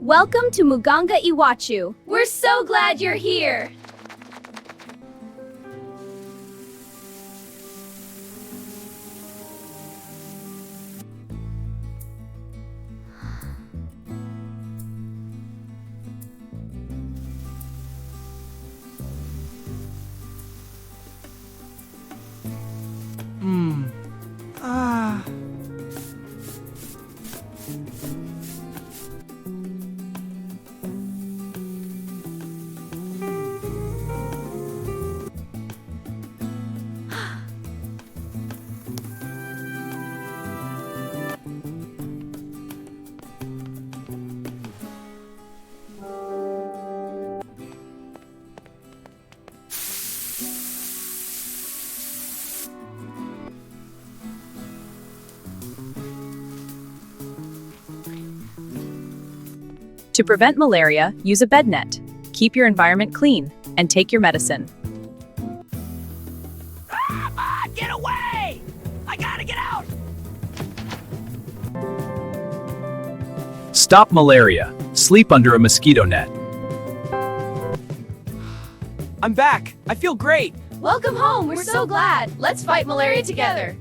Welcome to Muganga Iwacu. We're so glad you're here. To prevent malaria, use a bed net. Keep your environment clean and take your medicine. Get away! I gotta get out! Stop malaria. Sleep under a mosquito net. I'm back. I feel great. Welcome home. We're so glad. Let's fight malaria together.